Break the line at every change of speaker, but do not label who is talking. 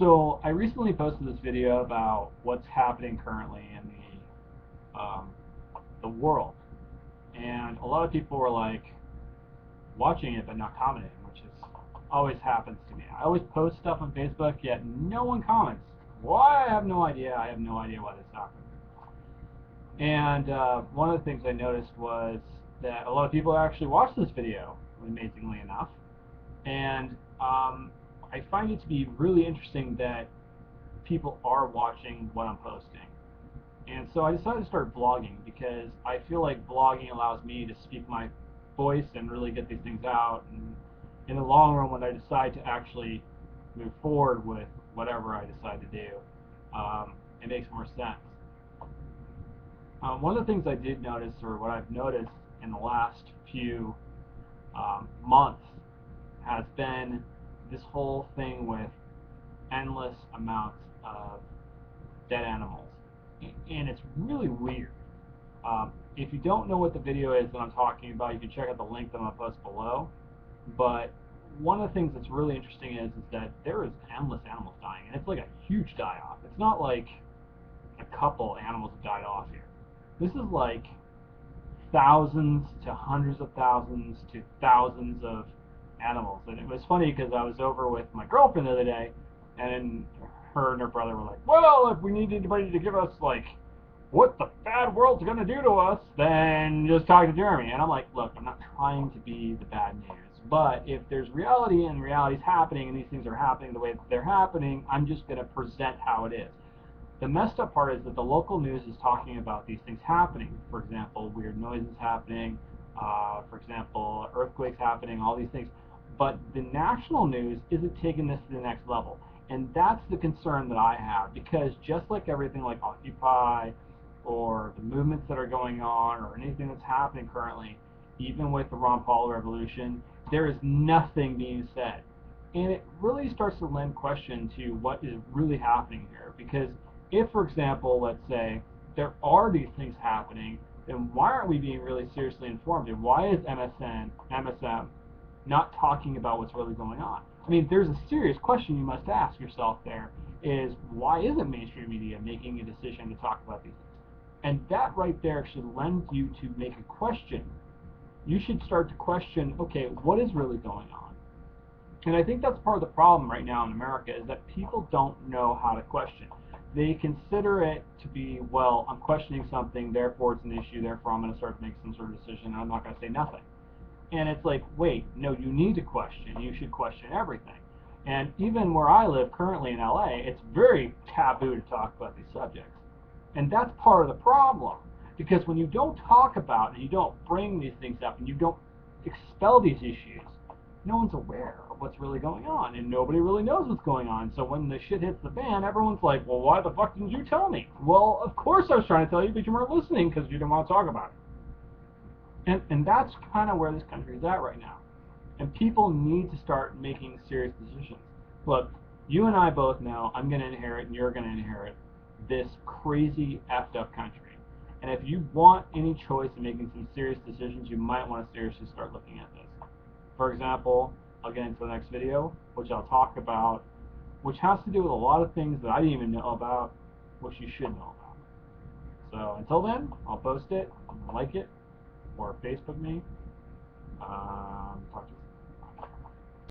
So I recently posted this video about what's happening currently in the world, and a lot of people were like watching it but not commenting, which is always happens to me. I always post stuff on Facebook, yet no one comments. Why? I have no idea. I have no idea why this happened. And one of the things I noticed was that a lot of people actually watched this video, amazingly enough, and I find it to be really interesting that people are watching what I'm posting. And so I decided to start blogging because I feel like blogging allows me to speak my voice and really get these things out. And in the long run, when I decide to actually move forward with whatever I decide to do, it makes more sense. One of the things I did notice, or what I've noticed in the last few months, has been this whole thing with endless amounts of dead animals. And it's really weird. If you don't know what the video is that I'm talking about, you can check out the link that I'm going to post below. But one of the things that's really interesting is that there is endless animals dying, and it's like a huge die-off. It's not like a couple animals have died off here. This is like thousands to hundreds of thousands to thousands of animals. And it was funny because I was over with my girlfriend the other day, and her and her brother were like, well, if we need anybody to give us like what the bad world's going to do to us, then just talk to Jeremy. And I'm like, look, I'm not trying to be the bad news, but if there's reality and reality's happening and these things are happening the way that they're happening, I'm just going to present how it is. The messed up part is that the local news is talking about these things happening. For example, weird noises happening, for example, earthquakes happening, all these things. But the national news isn't taking this to the next level. And that's the concern that I have, because just like everything like Occupy or the movements that are going on or anything that's happening currently, even with the Ron Paul revolution, there is nothing being said. And it really starts to lend question to what is really happening here. Because if, for example, let's say, there are these things happening, then why aren't we being really seriously informed? And why is MSM not talking about what's really going on? I mean, there's a serious question you must ask yourself there, is why isn't mainstream media making a decision to talk about these things? And that right there should lend you to make a question. You should start to question, okay, what is really going on? And I think that's part of the problem right now in America, is that people don't know how to question. They consider it to be, well, I'm questioning something, therefore it's an issue, therefore I'm going to start to make some sort of decision, and I'm not going to say nothing. And it's like, wait, no, you need to question. You should question everything. And even where I live currently in LA, it's very taboo to talk about these subjects. And that's part of the problem. Because when you don't talk about it, and you don't bring these things up, and you don't expel these issues, no one's aware of what's really going on, and nobody really knows what's going on. So when the shit hits the fan, everyone's like, well, why the fuck didn't you tell me? Well, of course I was trying to tell you, but you weren't listening because you didn't want to talk about it. And that's kind of where this country is at right now. And people need to start making serious decisions. Look, you and I both know I'm going to inherit and you're going to inherit this crazy effed up country. And if you want any choice in making some serious decisions, you might want to seriously start looking at this. For example, I'll get into the next video, which I'll talk about, which has to do with a lot of things that I didn't even know about, which you should know about. So until then, I'll post it, like it, or Facebook me. Talk to you.